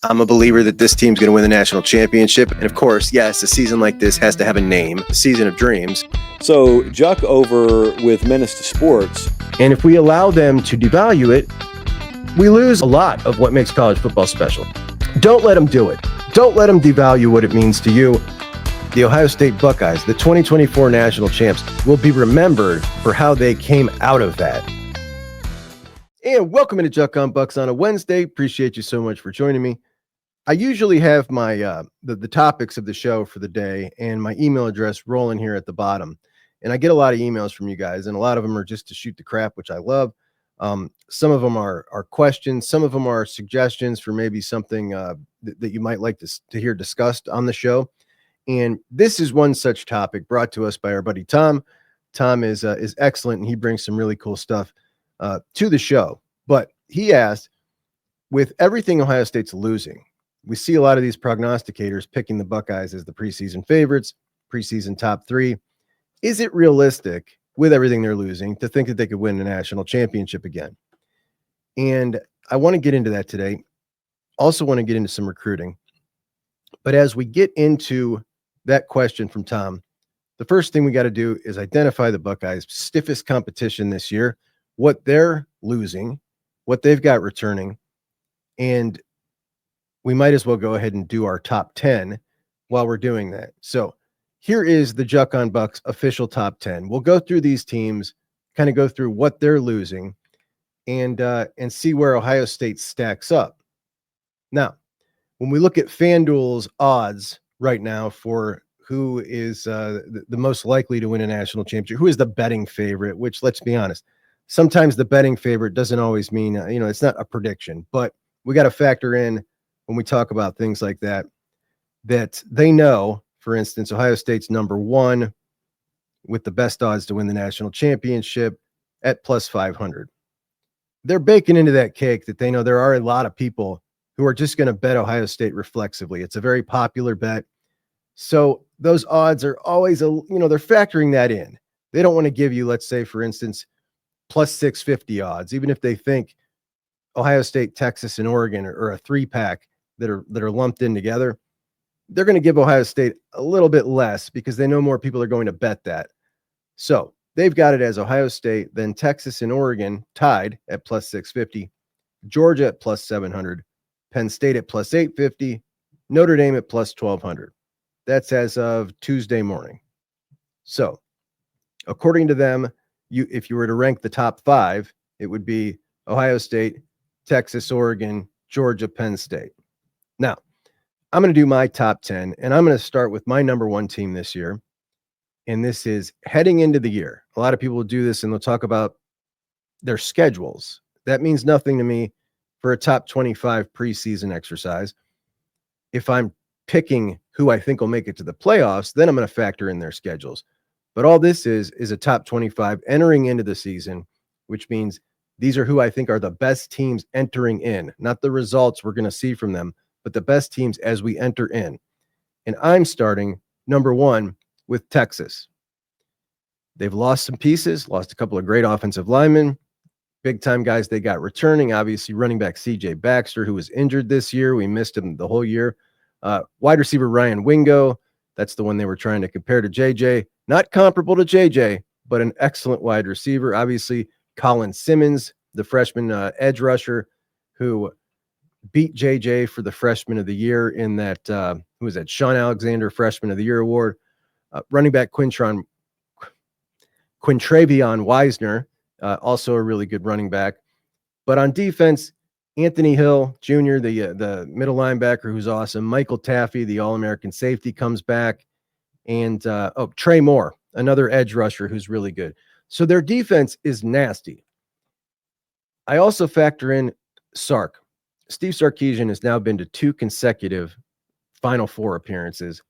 I'm a believer that this team's going to win the national championship. And of course, yes, a season like this has to have a name, the season of dreams. So JUCK over with Menace to Sports. And if we allow them to devalue it, we lose a lot of what makes college football special. Don't let them do it. Don't let them devalue what it means to you. The Ohio State Buckeyes, the 2024 national champs, will be remembered for how they came out of that. And welcome into JUCK on Bucks on a Wednesday. Appreciate you so much for joining me. I usually have my the topics of the show for the day and my email address rolling here at the bottom. And I get a lot of emails from you guys, and a lot of them are just to shoot the crap, which I love. Some of them are questions. Some of them are suggestions for maybe something that you might like to hear discussed on the show. And this is one such topic brought to us by our buddy Tom. Tom is excellent, and he brings some really cool stuff to the show. But he asked, with everything Ohio State's losing, we see a lot of these prognosticators picking the Buckeyes as the preseason favorites, preseason top three. Is it realistic, with everything they're losing, to think that they could win the national championship again? And I want to get into that today. Also want to get into some recruiting. But as we get into that question from Tom, the first thing we got to do is identify the Buckeyes' stiffest competition this year, what they're losing, what they've got returning, and we might as well go ahead and do our top 10 while we're doing that. So here is the JUCK on Bucks official top 10. We'll go through these teams, kind of go through what they're losing, and see where Ohio State stacks up. Now, when we look at FanDuel's odds right now for who is the most likely to win a national championship, who is the betting favorite, which, let's be honest, sometimes the betting favorite doesn't always mean, it's not a prediction, but we got to factor in when we talk about things like that, that they know, for instance, Ohio State's number one with the best odds to win the national championship at plus 500. They're baking into that cake that they know there are a lot of people who are just going to bet Ohio State reflexively. It's a very popular bet. So those odds are always, they're factoring that in. They don't want to give you, let's say, for instance, plus 650 odds, even if they think Ohio State, Texas, and Oregon are a three-pack that are lumped in together. They're going to give Ohio State a little bit less because they know more people are going to bet that. So they've got it as Ohio State, then Texas and Oregon tied at plus 650, Georgia at plus 700, Penn State at plus 850, Notre Dame at plus 1200. That's as of Tuesday morning. So according to them, if you were to rank the top five, it would be Ohio State, Texas, Oregon, Georgia, Penn State. Now, I'm going to do my top 10, and I'm going to start with my number one team this year. And this is heading into the year. A lot of people will do this and they'll talk about their schedules. That means nothing to me for a top 25 preseason exercise. If I'm picking who I think will make it to the playoffs, then I'm going to factor in their schedules. But all this is a top 25 entering into the season, which means these are who I think are the best teams entering in, not the results we're going to see from them, but the best teams as we enter in. And I'm starting number one with Texas. They've lost some pieces, lost a couple of great offensive linemen, big time guys they got returning. Obviously, running back CJ Baxter, who was injured this year. We missed him the whole year. Wide receiver Ryan Wingo. That's the one they were trying to compare to JJ. Not comparable to JJ, but an excellent wide receiver. Obviously, Colin Simmons, the freshman edge rusher, who beat JJ for the freshman of the year in that, who was that? Sean Alexander Freshman of the Year Award. Running back Quintravion Wisner, also a really good running back. But on defense, Anthony Hill Jr., the middle linebacker, who's awesome. Michael Taffy, the All-American safety, comes back. And Trey Moore, another edge rusher who's really good. So their defense is nasty. I also factor in Sark. Steve Sarkisian has now been to 2 consecutive Final Four appearances.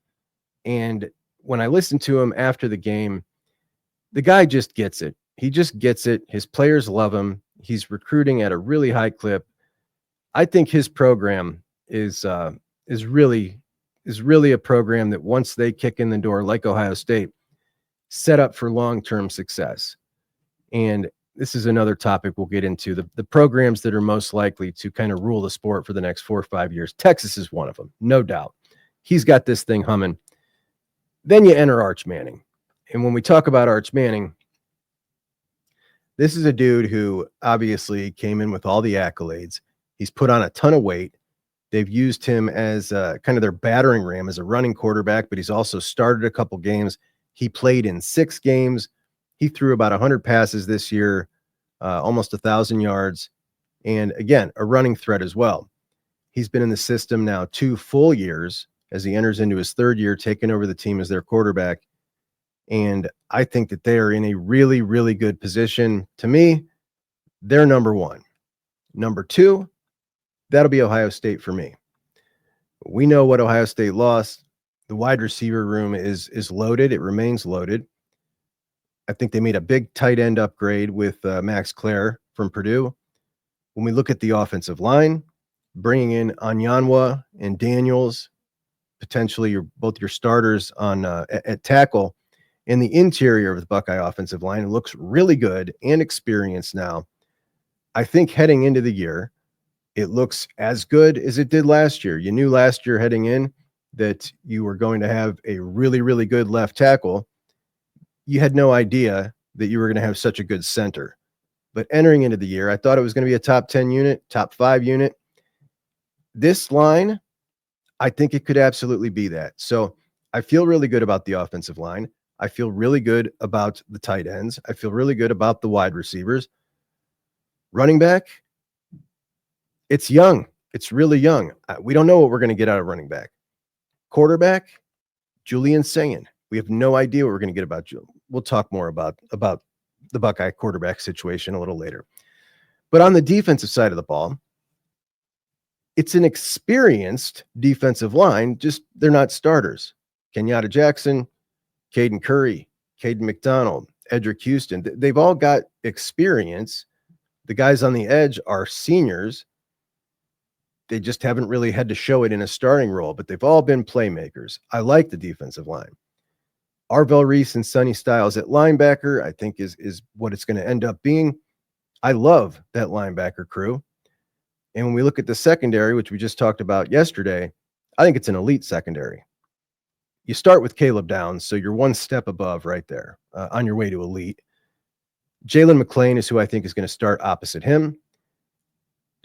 And when I listened to him after the game, the guy just gets it. He just gets it. His players love him. He's recruiting at a really high clip. I think his program is really a program that once they kick in the door, like Ohio State, set up for long-term success. And this is another topic we'll get into, the programs that are most likely to kind of rule the sport for the next 4 or 5 years. Texas is one of them, no doubt. He's got this thing humming. Then you enter Arch Manning. And when we talk about Arch Manning, this is a dude who obviously came in with all the accolades. He's put on a ton of weight. They've used him as kind of their battering ram as a running quarterback, but he's also started a couple games. He played in 6 games. He threw about 100 passes this year, almost 1,000 yards. And again, a running threat as well. He's been in the system now 2 full years as he enters into his 3rd year, taking over the team as their quarterback. And I think that they are in a really, really good position. To me, they're number 1. Number 2, that'll be Ohio State for me. We know what Ohio State lost. The wide receiver room is loaded. It remains loaded. I think they made a big tight end upgrade with Max Clare from Purdue. When we look at the offensive line, bringing in Onyanwa and Daniels, potentially both your starters on at tackle, and the interior of the Buckeye offensive line looks really good and experienced now. I think heading into the year, it looks as good as it did last year. You knew last year heading in that you were going to have a really, really good left tackle. You had no idea that you were going to have such a good center. But entering into the year, I thought it was going to be a top 10 unit, top 5 unit. This line, I think it could absolutely be that. So I feel really good about the offensive line. I feel really good about the tight ends. I feel really good about the wide receivers. Running back, it's young. It's really young. We don't know what we're going to get out of running back. Quarterback, Julian Sayin. We have no idea what we're going to get about Julian. We'll talk more about the Buckeye quarterback situation a little later. But on the defensive side of the ball, it's an experienced defensive line, just they're not starters. Kenyatta Jackson, Caden Curry, Caden McDonald, Edric Houston, they've all got experience. The guys on the edge are seniors. They just haven't really had to show it in a starting role, but they've all been playmakers. I like the defensive line. Arvell Reese and Sonny Styles at linebacker, I think is what it's going to end up being. I love that linebacker crew. And when we look at the secondary, which we just talked about yesterday, I think it's an elite secondary. You start with Caleb Downs, so you're one step above right there on your way to elite. Jalen McClain is who I think is going to start opposite him.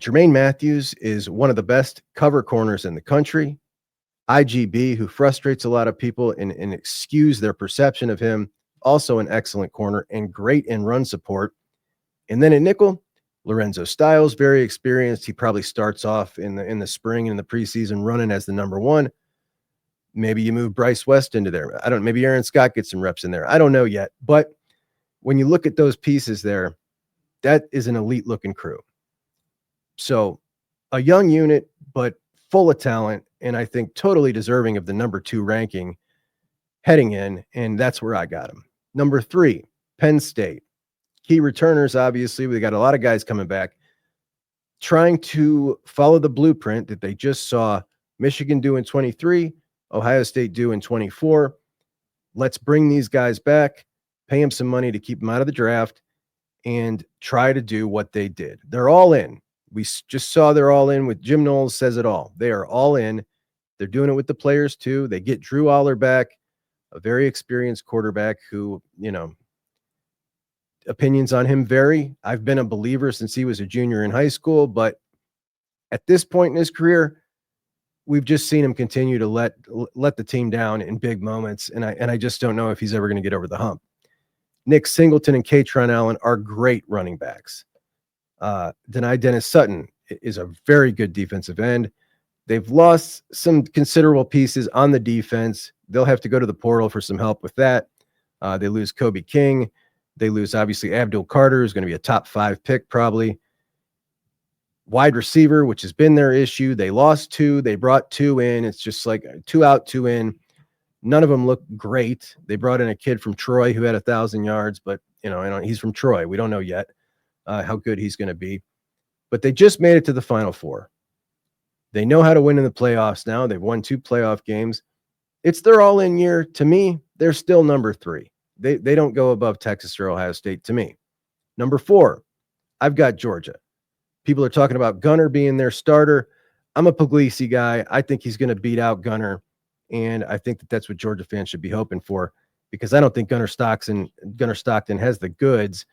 Jermaine Matthews is one of the best cover corners in the country. IGB, who frustrates a lot of people and excuse their perception of him, also an excellent corner and great in run support. And then at nickel, Lorenzo Styles, very experienced. He probably starts off in the spring and in the preseason running as the number 1. Maybe you move Bryce West into there. Maybe Aaron Scott gets some reps in there. I don't know yet. But when you look at those pieces there, that is an elite looking crew. So a young unit, but full of talent, and I think totally deserving of the number 2 ranking heading in, and that's where I got him. Number 3, Penn State. Key returners, obviously. We got a lot of guys coming back, trying to follow the blueprint that they just saw Michigan do in 23, Ohio State do in 24. Let's bring these guys back, pay them some money to keep them out of the draft, and try to do what they did. They're all in. We just saw they're all in with Jim Knowles says it all. They are all in. They're doing it with the players too. They get Drew Aller back, a very experienced quarterback who, opinions on him vary. I've been a believer since he was a junior in high school, but at this point in his career, we've just seen him continue to let the team down in big moments, and I just don't know if he's ever going to get over the hump. Nick Singleton and Katron Allen are great running backs. Denai Dennis Sutton is a very good defensive end. They've lost some considerable pieces on the defense. They'll have to go to the portal for some help with that. They lose Kobe King. They lose, obviously, Abdul Carter, who's going to be a top 5 pick probably. Wide receiver, which has been their issue. They lost 2. They brought 2 in. It's just like 2 out, 2 in. None of them look great. They brought in a kid from Troy who had 1,000 yards, but he's from Troy. We don't know yet how good he's going to be. But they just made it to the Final Four. They know how to win in the playoffs now. They've won 2 playoff games. It's their all-in year. To me, they're still number 3. They don't go above Texas or Ohio State to me. Number 4, I've got Georgia. People are talking about Gunner being their starter. I'm a Puglisi guy. I think he's going to beat out Gunner, and I think that that's what Georgia fans should be hoping for, because I don't think Gunner Stockton has the goods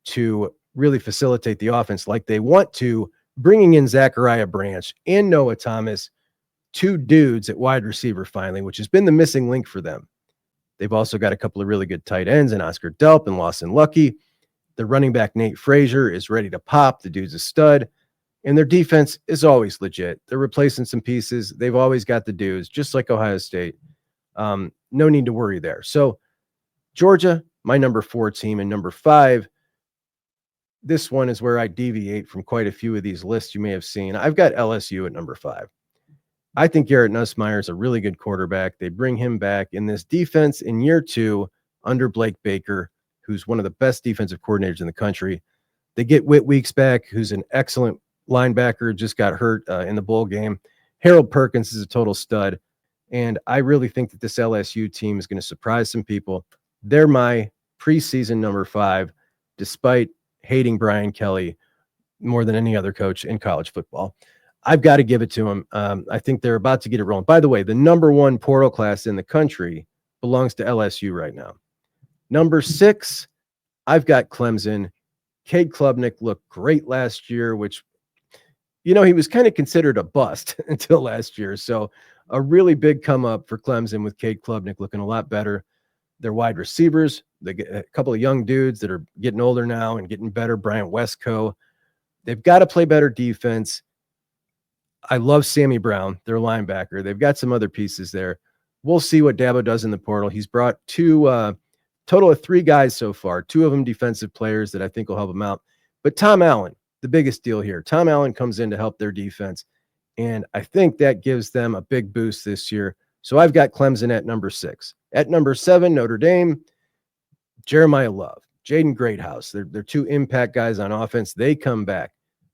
to really facilitate the offense like they want to, bringing in Zachariah Branch and Noah Thomas, 2 dudes at wide receiver finally, which has been the missing link for them. They've also got a couple of really good tight ends in Oscar Delp and Lawson Lucky. The running back, Nate Frazier, is ready to pop. The dude's a stud. And their defense is always legit. They're replacing some pieces. They've always got the dudes, just like Ohio State. No need to worry there. So Georgia, my number 4 team. And number 5, this one is where I deviate from quite a few of these lists you may have seen. I've got LSU at number 5. I think Garrett Nussmeier is a really good quarterback. They bring him back in this defense in year 2 under Blake Baker, who's one of the best defensive coordinators in the country. They get Whit Weeks back, who's an excellent linebacker, just got hurt in the bowl game. Harold Perkins is a total stud. And I really think that this LSU team is going to surprise some people. They're my preseason number 5, despite hating Brian Kelly more than any other coach in college football. I've got to give it to him. I think they're about to get it rolling. By the way, the number 1 portal class in the country belongs to LSU right now. Number 6, I've got Clemson. Cade Klubnik looked great last year, which, he was kind of considered a bust until last year. So a really big come up for Clemson with Cade Klubnik looking a lot better. Their wide receivers, they get a couple of young dudes that are getting older now and getting better. Bryant Westco. They've got to play better defense. I love Sammy Brown, their linebacker. They've got some other pieces there. We'll see what Dabo does in the portal. He's brought 2, total of 3 guys so far, 2 of them defensive players that I think will help him out. But Tom Allen, the biggest deal here. Tom Allen comes in to help their defense, and I think that gives them a big boost this year. So I've got Clemson at number 6. At number 7, Notre Dame, Jeremiah Love, Jaden Greathouse. They're 2 impact guys on offense. They come back.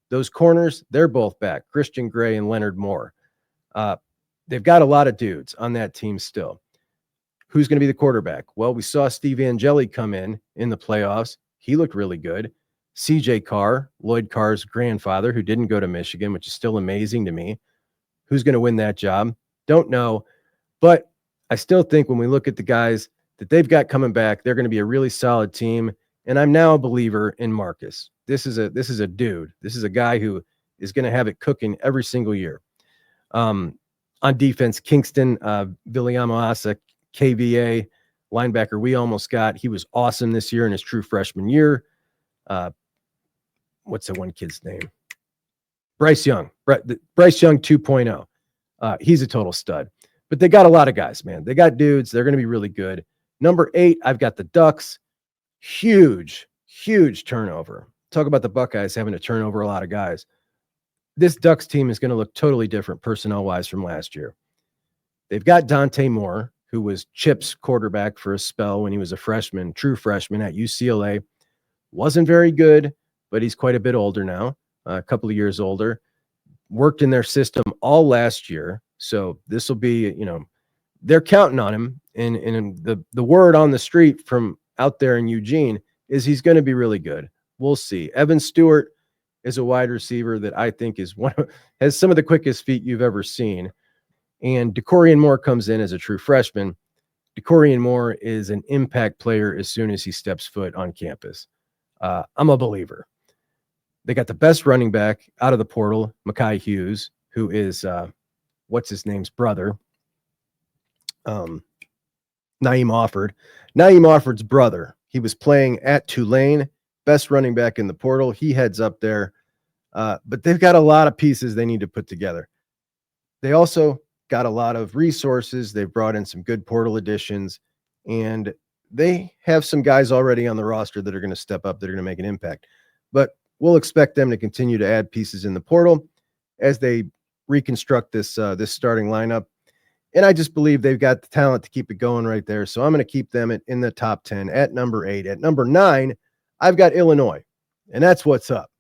Those corners, they're both back. Christian Gray and Leonard Moore. They've got a lot of dudes on that team still. Who's going to be the quarterback? Well, we saw Steve Angeli come in the playoffs. He looked really good. CJ Carr, Lloyd Carr's grandfather, who didn't go to Michigan, which is still amazing to me. Who's going to win that job? Don't know. But I still think when we look at the guys that they've got coming back, they're going to be a really solid team. And I'm now a believer in Marcus. This is a dude. This is a guy who is going to have it cooking every single year. On defense, Kingston, Viliamoasa, KVA, linebacker we almost got. He was awesome this year in his true freshman year. What's the one kid's name? Bryce Young. Bryce Young 2.0. He's a total stud. But they got a lot of guys, man. They got dudes. They're going to be really good. Number 8, I've got the Ducks. Huge turnover. Talk about the Buckeyes having to turn over a lot of guys. This Ducks team is going to look totally different personnel-wise from last year. They've got Dante Moore, who was Chip's quarterback for a spell when he was a freshman, true freshman at UCLA. Wasn't very good, but he's quite a bit older now, a couple of years older. Worked in their system all last year. So this will be, they're counting on him. And the word on the street from out there in Eugene is he's going to be really good. We'll see. Evan Stewart is a wide receiver that I think has some of the quickest feet you've ever seen. And DeCorian Moore comes in as a true freshman. DeCorian Moore is an impact player as soon as he steps foot on campus. I'm a believer. They got the best running back out of the portal, Mekhi Hughes, who is what's his name's brother, Naeem Offord. Naeem Offord's brother. He was playing at Tulane, best running back in the portal. He heads up there. But they've got a lot of pieces they need to put together. They also got a lot of resources. They've brought in some good portal additions, and they have some guys already on the roster that are going to step up, that are going to make an impact. But we'll expect them to continue to add pieces in the portal as they reconstruct this starting lineup. And I just believe they've got the talent to keep it going right there. So I'm going to keep them in the top 10 at number 8. At number 9, I've got Illinois, and that's what's up.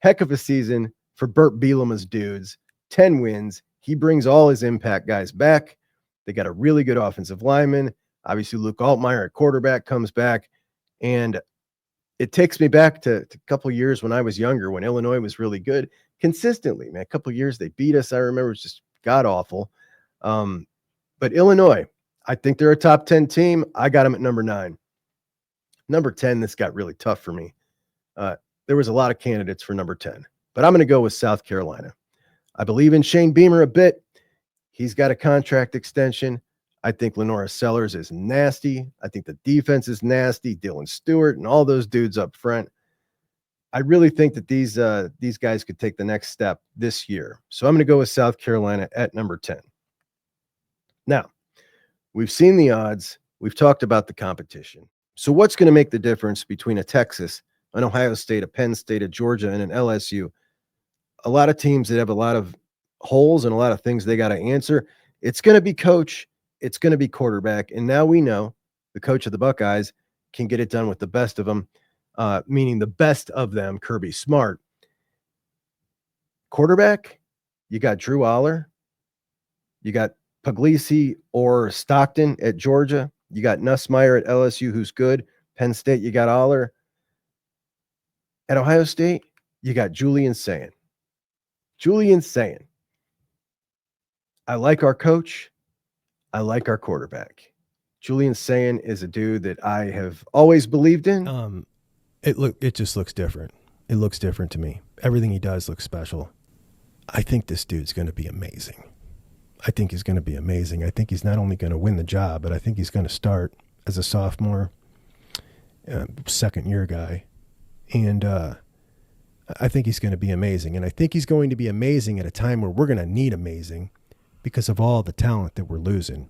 Heck of a season for Burt Bielema's dudes. 10 wins. He brings all his impact guys back. They got a really good offensive lineman. Obviously, Luke Altmaier at quarterback comes back. And it takes me back to a couple years when I was younger, when Illinois was really good consistently, man. A couple years they beat us. I remember it was just god awful. But Illinois, I think they're a top 10 team. I got them at number 9. Number 10, this got really tough for me. There was a lot of candidates for number 10, but I'm going to go with South Carolina. I believe in Shane Beamer a bit. He's got a contract extension. I think Lenora Sellers is nasty. I think the defense is nasty. Dylan Stewart and all those dudes up front. I really think that these guys could take the next step this year. So I'm going to go with South Carolina at number 10. Now, we've seen the odds. We've talked about the competition. So what's going to make the difference between a Texas, an Ohio State, a Penn State, a Georgia, and an LSU? A lot of teams that have a lot of holes and a lot of things they got to answer. It's going to be coach. It's going to be quarterback. And now we know the coach of the Buckeyes can get it done with the best of them, meaning the best of them, Kirby Smart. Quarterback, you got Drew Aller. You got Puglisi or Stockton at Georgia. You got Nussmeier at LSU, who's good. Penn State, you got Aller. At Ohio State, you got Julian Sayin. Julian Sayin. I like our coach. I like our quarterback. Julian Sayin is a dude that I have always believed in. It just looks different. It looks different to me. Everything he does looks special. I think this dude's going to be amazing. I think he's going to be amazing. I think he's not only going to win the job, but I think he's going to start as a sophomore, second-year guy. And I think he's going to be amazing. And I think he's going to be amazing at a time where we're going to need amazing because of all the talent that we're losing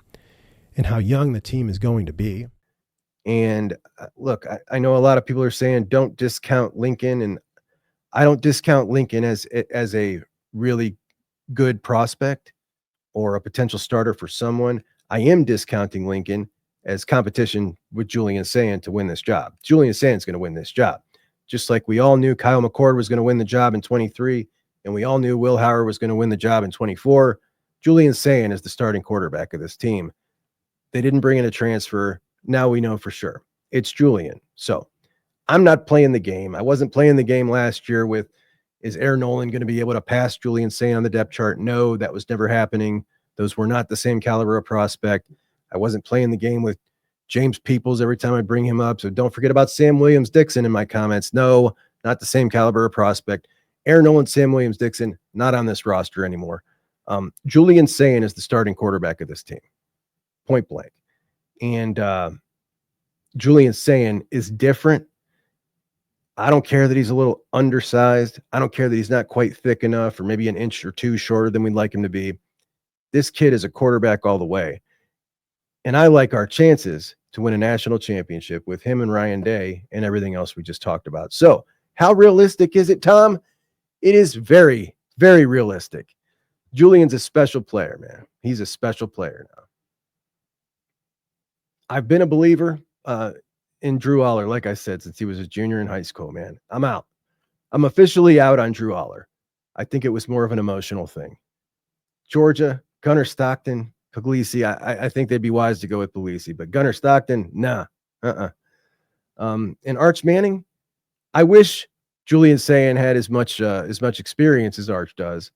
and how young the team is going to be. And look, I know a lot of people are saying don't discount Lincoln, and I don't discount Lincoln as a really good prospect or a potential starter for someone. I am discounting Lincoln as competition with Julian Sayin to win this job. Julian Sayin's going to win this job. Just like we all knew Kyle McCord was going to win the job in 23, and we all knew Will Howard was going to win the job in 24. Julian Sayin is the starting quarterback of this team. They didn't bring in a transfer. Now we know for sure. It's Julian. So I'm not playing the game. I wasn't playing the game last year with, is Aaron Nolan going to be able to pass Julian Sayin on the depth chart? No, that was never happening. Those were not the same caliber of prospect. I wasn't playing the game with James Peoples every time I bring him up. So don't forget about Sam Williams-Dixon in my comments. No, not the same caliber of prospect. Aaron Nolan, Sam Williams-Dixon, not on this roster anymore. Julian Sayin is the starting quarterback of this team, point blank. And Julian Sayin is different. I don't care that he's a little undersized. I don't care that he's not quite thick enough or maybe an inch or two shorter than we'd like him to be. This kid is a quarterback all the way. And I like our chances to win a national championship with him and Ryan Day and everything else we just talked about. So how realistic is it, Tom? It is very, very realistic. Julian's a special player, man. He's a special player now. I've been a believer in Drew Aller, like I said, since he was a junior in high school, man. I'm out. I'm officially out on Drew Aller. I think it was more of an emotional thing. Georgia, Gunnar Stockton, Puglisi, I think they'd be wise to go with Puglisi, but Gunnar Stockton, nah. And Arch Manning, I wish Julian Sayin had as much experience as Arch does.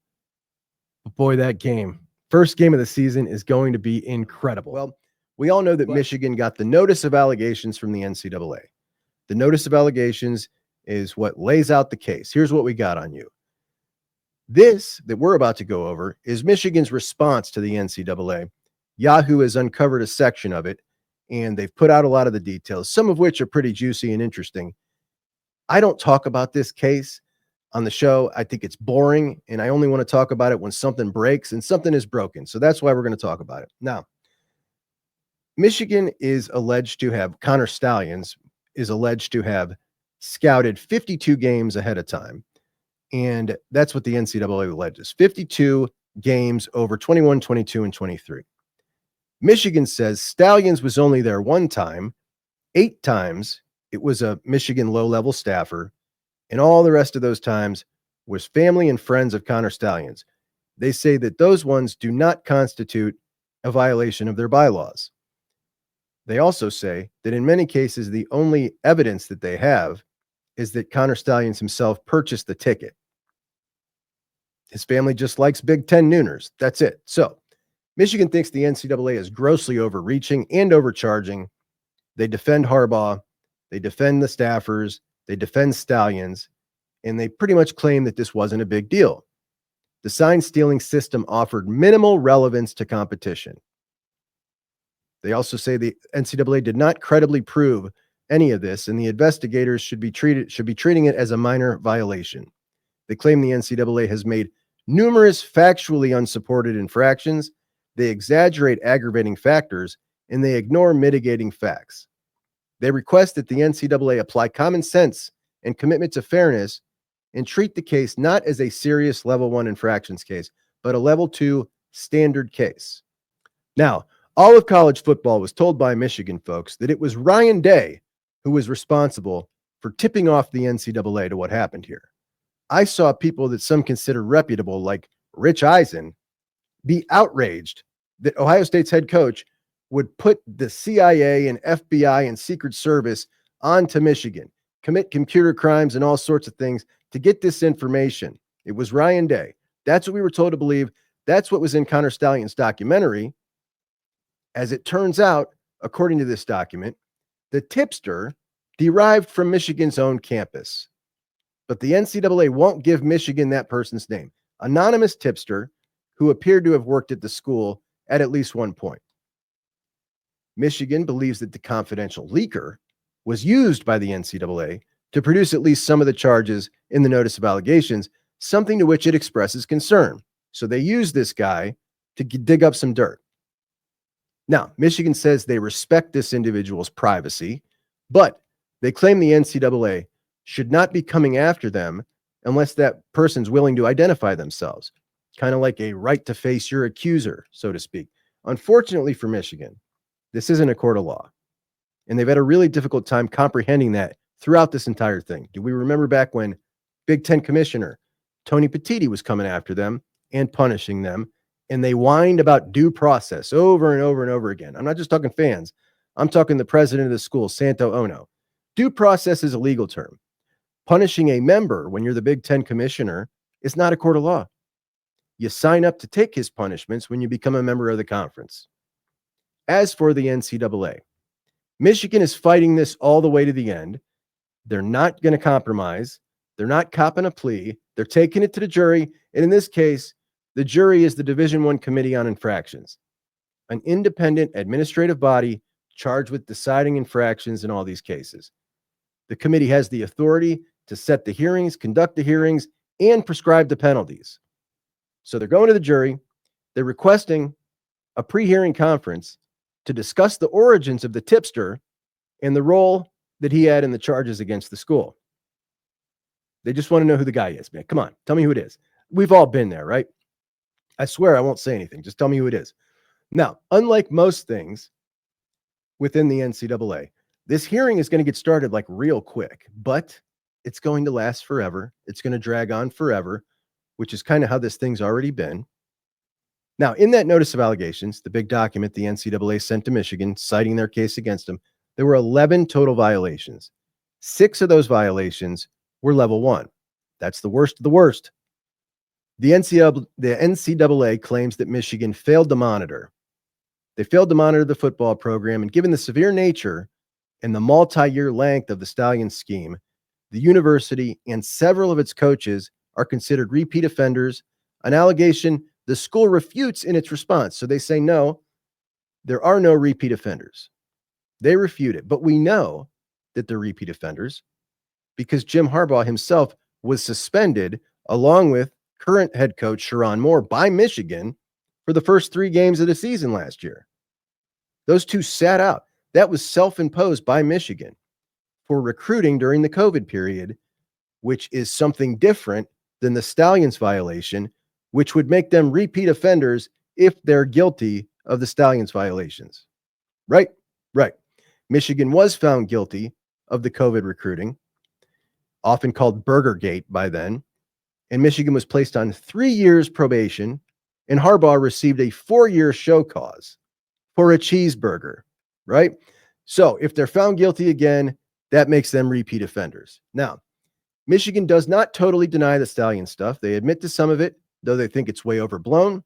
But boy, that game, first game of the season, is going to be incredible. Well, we all know that Michigan got the notice of allegations from the NCAA. The notice of allegations is what lays out the case. Here's what we got on you. This that we're about to go over is Michigan's response to the NCAA. Yahoo has uncovered a section of it, and they've put out a lot of the details, some of which are pretty juicy and interesting. I don't talk about this case on the show. I think it's boring, and I only want to talk about it when something breaks, and something is broken. So that's why we're going to talk about it. Now, Michigan is alleged to have, Connor Stallions is alleged to have scouted 52 games ahead of time. And that's what the NCAA alleges. 52 games over 21, 22, and 23. Michigan says Stallions was only there one time. 8 times it was a Michigan low-level staffer. And all the rest of those times was family and friends of Connor Stallions. They say that those ones do not constitute a violation of their bylaws. They also say that in many cases, the only evidence that they have is that Connor Stalions himself purchased the ticket. His family just likes Big Ten nooners. That's it. So Michigan thinks the NCAA is grossly overreaching and overcharging. They defend Harbaugh. They defend the staffers. They defend Stalions. And they pretty much claim that this wasn't a big deal. The sign stealing system offered minimal relevance to competition. They also say the NCAA did not credibly prove any of this, and the investigators should be treating it as a minor violation. They claim the NCAA has made numerous factually unsupported infractions. They exaggerate aggravating factors, and they ignore mitigating facts. They request that the NCAA apply common sense and commitment to fairness and treat the case not as a serious level 1 infractions case, but a level 2 standard case. Now, all of college football was told by Michigan folks that it was Ryan Day who was responsible for tipping off the NCAA to what happened here. I saw people that some consider reputable, like Rich Eisen, be outraged that Ohio State's head coach would put the CIA and FBI and Secret Service onto Michigan, commit computer crimes and all sorts of things to get this information. It was Ryan Day. That's what we were told to believe. That's what was in Connor Stalions' documentary. As it turns out, according to this document, the tipster derived from Michigan's own campus. But the NCAA won't give Michigan that person's name. Anonymous tipster who appeared to have worked at the school at least one point. Michigan believes that the confidential leaker was used by the NCAA to produce at least some of the charges in the notice of allegations, something to which it expresses concern. So they use this guy to dig up some dirt. Now, Michigan says they respect this individual's privacy, but they claim the NCAA should not be coming after them unless that person's willing to identify themselves, kind of like a right to face your accuser, so to speak. Unfortunately for Michigan, this isn't a court of law, and they've had a really difficult time comprehending that throughout this entire thing. Do we remember back when Big Ten Commissioner Tony Petitti was coming after them and punishing them, and they whined about due process over and over and over again? I'm not just talking fans. I'm talking the president of the school, Santo Ono. Due process is a legal term. Punishing a member when you're the Big Ten commissioner is not a court of law. You sign up to take his punishments when you become a member of the conference. As for the NCAA, Michigan is fighting this all the way to the end. They're not going to compromise. They're not copping a plea. They're taking it to the jury. And in this case, the jury is the Division I Committee on Infractions, an independent administrative body charged with deciding infractions in all these cases. The committee has the authority to set the hearings, conduct the hearings, and prescribe the penalties. So they're going to the jury. They're requesting a pre-hearing conference to discuss the origins of the tipster and the role that he had in the charges against the school. They just want to know who the guy is, man. Come on, tell me who it is. We've all been there, right? I swear I won't say anything. Just tell me who it is. Now, unlike most things within the NCAA, this hearing is going to get started like real quick, but it's going to last forever. It's going to drag on forever, which is kind of how this thing's already been. Now, in that notice of allegations, the big document the NCAA sent to Michigan citing their case against them, there were 11 total violations. 6 of those violations were level 1. That's the worst of the worst. The NCAA claims that Michigan failed to monitor. They failed to monitor the football program, and given the severe nature and the multi-year length of the Stallion scheme, the university and several of its coaches are considered repeat offenders, an allegation the school refutes in its response. So they say, no, there are no repeat offenders. They refute it. But we know that they're repeat offenders because Jim Harbaugh himself was suspended along with current head coach Sharon Moore by Michigan for the first 3 games of the season last year. Those two sat out. That was self-imposed by Michigan for recruiting during the COVID period, which is something different than the Stallions violation, which would make them repeat offenders if they're guilty of the Stallions violations. Right? Right. Michigan was found guilty of the COVID recruiting, often called Burgergate by then, and Michigan was placed on 3 years probation, and Harbaugh received a 4-year show cause for a cheeseburger, right? So if they're found guilty again, that makes them repeat offenders. Now, Michigan does not totally deny the Stallion stuff. They admit to some of it, though they think it's way overblown.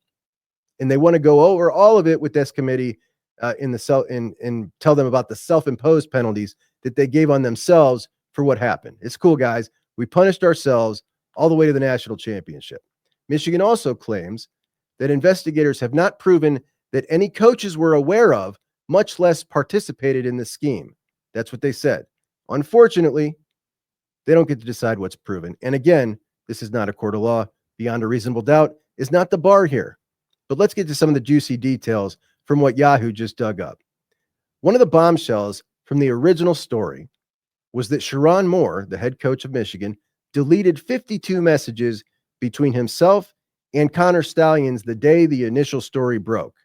And they want to go over all of it with this committee and tell them about the self-imposed penalties that they gave on themselves for what happened. It's cool, guys. We punished ourselves all the way to the national championship. Michigan also claims that investigators have not proven that any coaches were aware of, much less participated in the scheme. That's what they said. Unfortunately, they don't get to decide what's proven. And again, this is not a court of law. Beyond a reasonable doubt is not the bar here. But let's get to some of the juicy details from what Yahoo just dug up. One of the bombshells from the original story was that Sherrone Moore, the head coach of Michigan, deleted 52 messages between himself and Connor Stalions the day the initial story broke.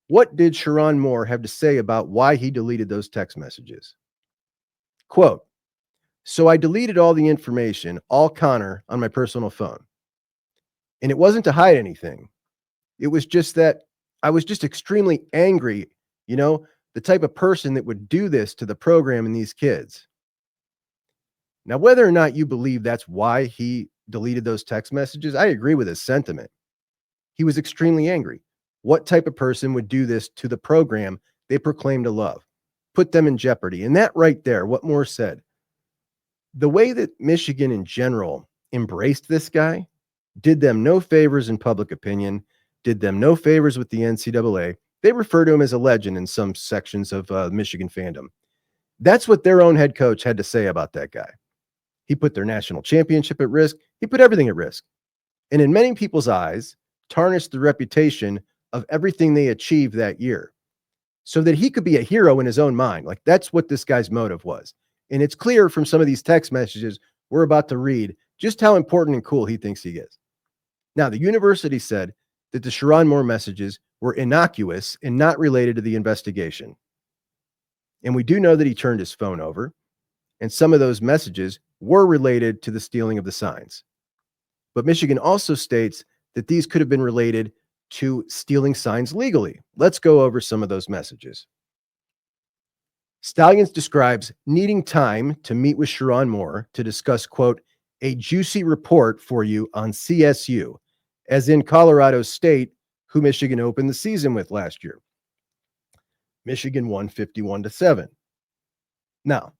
What did Sherrone Moore have to say about why he deleted those text messages? Quote, "So I deleted all the information, all Connor, on my personal phone. And it wasn't to hide anything. It was just that I was just extremely angry, the type of person that would do this to the program and these kids." Now, whether or not you believe that's why he deleted those text messages, I agree with his sentiment. He was extremely angry. What type of person would do this to the program they proclaim to love? Put them in jeopardy. And that right there, what Moore said, the way that Michigan in general embraced this guy did them no favors in public opinion, did them no favors with the NCAA. They refer to him as a legend in some sections of Michigan fandom. That's what their own head coach had to say about that guy. He put their national championship at risk. He put everything at risk. And in many people's eyes, tarnished the reputation of everything they achieved that year so that he could be a hero in his own mind. Like, that's what this guy's motive was. And it's clear from some of these text messages we're about to read just how important and cool he thinks he is. Now, the university said that the Sherrone Moore messages were innocuous and not related to the investigation. And we do know that he turned his phone over, and some of those messages were related to the stealing of the signs. But Michigan also states that these could have been related to stealing signs legally. Let's go over some of those messages. Stalions describes needing time to meet with Sherrone Moore to discuss, quote, "a juicy report for you on CSU," as in Colorado State, who Michigan opened the season with last year. Michigan won 51-7. Now,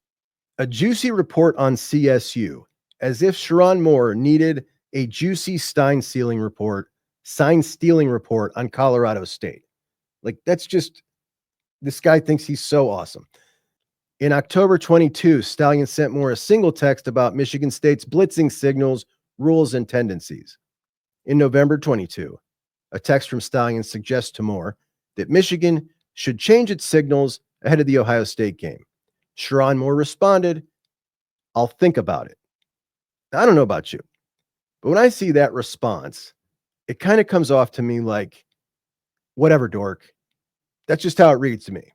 a juicy report on CSU, as if Sherrone Moore needed a juicy sign stealing report on Colorado State. Like, that's just, this guy thinks he's so awesome. In October 22, Stalions sent Moore a single text about Michigan State's blitzing signals, rules, and tendencies. In November 22, a text from Stalions suggests to Moore that Michigan should change its signals ahead of the Ohio State game. Sherrone Moore responded, "I'll think about it." Now, I don't know about you, but when I see that response, it kind of comes off to me like, whatever, dork. That's just how it reads to me.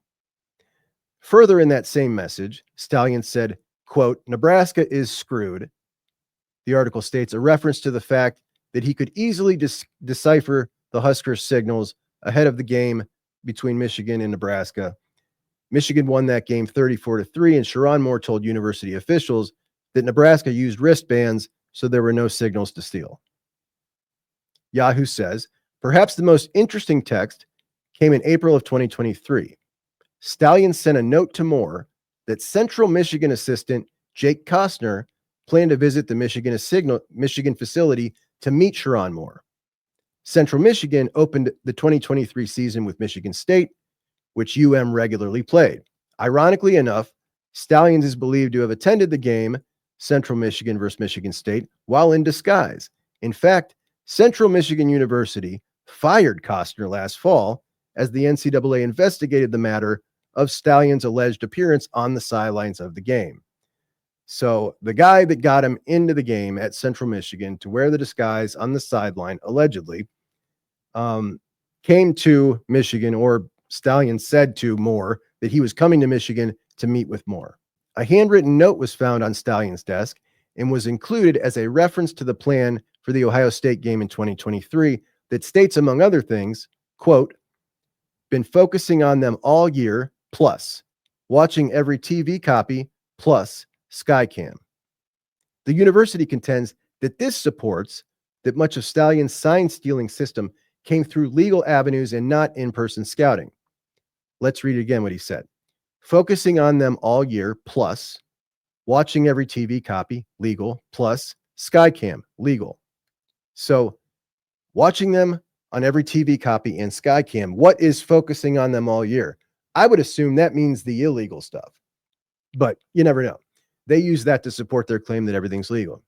Further in that same message, Stalions said, quote, "Nebraska is screwed." The article states a reference to the fact that he could easily decipher the Huskers' signals ahead of the game between Michigan and Nebraska. Michigan won that game 34-3, and Sherrone Moore told university officials that Nebraska used wristbands, so there were no signals to steal. Yahoo says, perhaps the most interesting text came in April of 2023. Stalions sent a note to Moore that Central Michigan assistant Jake Costner planned to visit the Michigan facility to meet Sherrone Moore. Central Michigan opened the 2023 season with Michigan State, which UM regularly played. Ironically enough, Stalions is believed to have attended the game, Central Michigan versus Michigan State, while in disguise. In fact, Central Michigan University fired Costner last fall as the NCAA investigated the matter of Stalions' alleged appearance on the sidelines of the game. So the guy that got him into the game at Central Michigan to wear the disguise on the sideline, allegedly, came to Michigan, or Stalions said to Moore that he was coming to Michigan to meet with Moore. A handwritten note was found on Stalions' desk and was included as a reference to the plan for the Ohio State game in 2023 that states, among other things, quote, "Been focusing on them all year, plus watching every TV copy, plus Skycam." The university contends that this supports that much of Stallion's sign stealing system came through legal avenues and not in-person scouting. Let's read again what he said. Focusing on them all year, plus watching every TV copy, legal, plus Skycam, legal. So watching them on every TV copy and Skycam, what is focusing on them all year? I would assume that means the illegal stuff, but you never know. They use that to support their claim that everything's legal.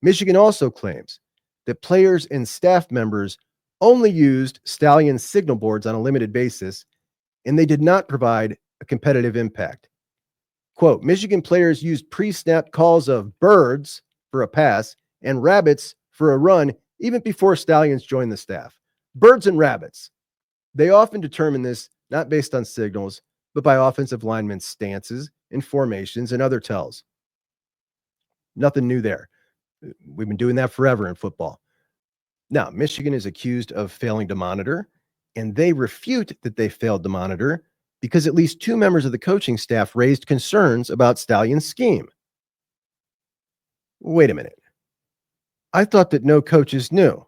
Michigan also claims that players and staff members only used Stallion's signal boards on a limited basis, and they did not provide a competitive impact. Quote, Michigan players used pre-snap calls of birds for a pass and rabbits for a run even before Stallions joined the staff. Birds and rabbits. They often determine this not based on signals, but by offensive linemen's stances and formations and other tells. Nothing new there. We've been doing that forever in football. Now, Michigan is accused of failing to monitor, and they refute that they failed to monitor because at least 2 members of the coaching staff raised concerns about Stallion's scheme. Wait a minute. I thought that no coaches knew.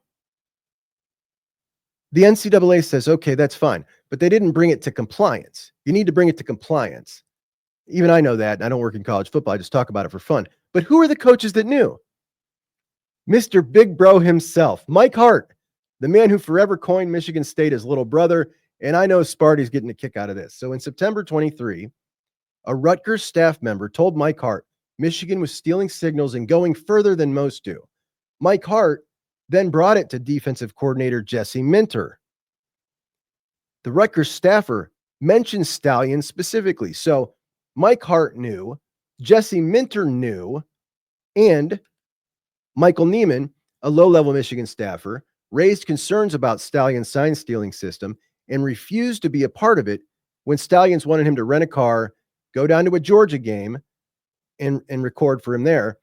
The NCAA says, okay, that's fine, but they didn't bring it to compliance. You need to bring it to compliance. Even I know that, and I don't work in college football. I just talk about it for fun. But who are the coaches that knew? Mr. Big Bro himself, Mike Hart, the man who forever coined Michigan State his little brother, and I know Sparty's getting a kick out of this. So in September 23, a Rutgers staff member told Mike Hart Michigan was stealing signals and going further than most do. Mike Hart then brought it to defensive coordinator Jesse Minter. The Rutgers staffer mentioned Stallion specifically. So Mike Hart knew, Jesse Minter knew, and Michael Neiman, a low-level Michigan staffer, raised concerns about Stallion's sign stealing system and refused to be a part of it when Stallions wanted him to rent a car, go down to a Georgia game, and record for him there.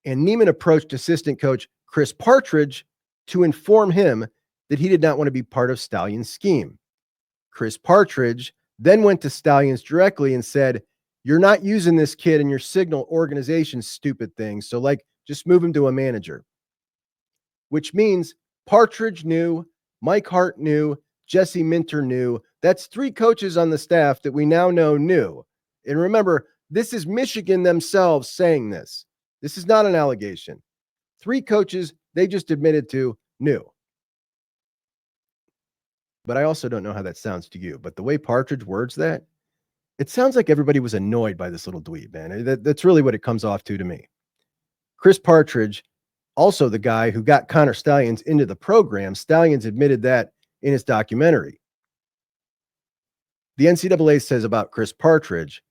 And Neiman approached assistant coach Chris Partridge to inform him that he did not want to be part of Stallion's scheme. Chris Partridge then went to Stallions directly and said, you're not using this kid in your signal organization, stupid thing. So just move him to a manager. Which means Partridge knew, Mike Hart knew, Jesse Minter knew. That's 3 coaches on the staff that we now know knew. And remember, this is Michigan themselves saying this. This is not an allegation. 3 coaches they just admitted to knew. But I also don't know how that sounds to you. But the way Partridge words that, it sounds like everybody was annoyed by this little dweeb, man. That's really what it comes off to me. Chris Partridge, also the guy who got Connor Stalions into the program. Stalions admitted that in his documentary. The NCAA says about Chris Partridge,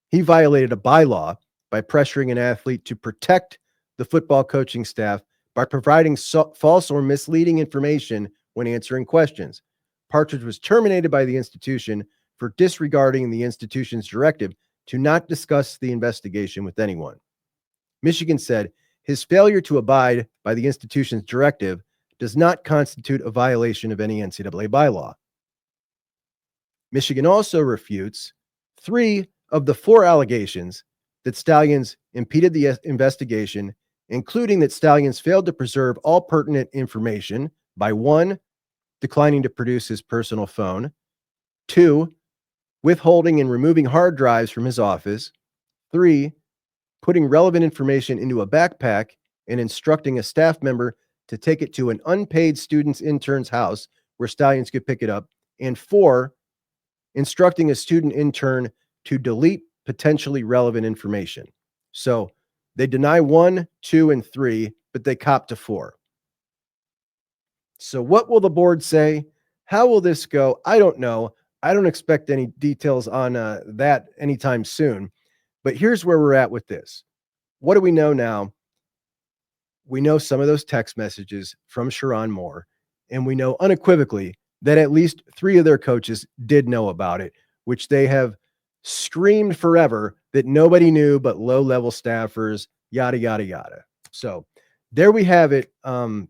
he violated a bylaw by pressuring an athlete to protect the football coaching staff by providing false or misleading information when answering questions. Partridge was terminated by the institution for disregarding the institution's directive to not discuss the investigation with anyone. Michigan said his failure to abide by the institution's directive does not constitute a violation of any NCAA bylaw. Michigan also refutes 3 of the 4 allegations that Stalions impeded the investigation, including that Stalions failed to preserve all pertinent information by 1, declining to produce his personal phone, 2, withholding and removing hard drives from his office, 3, putting relevant information into a backpack and instructing a staff member to take it to an unpaid student's intern's house where Stalions could pick it up, and 4, instructing a student intern to delete potentially relevant information. So they deny 1, 2, and 3, but they cop to 4. So what will the board say? How will this go? I don't know. I don't expect any details on that anytime soon. But here's where we're at with this. What do we know now? We know some of those text messages from Sharon Moore, and we know unequivocally that at least 3 of their coaches did know about it, which they have screamed forever that nobody knew but low-level staffers, yada, yada, yada. So there we have it. That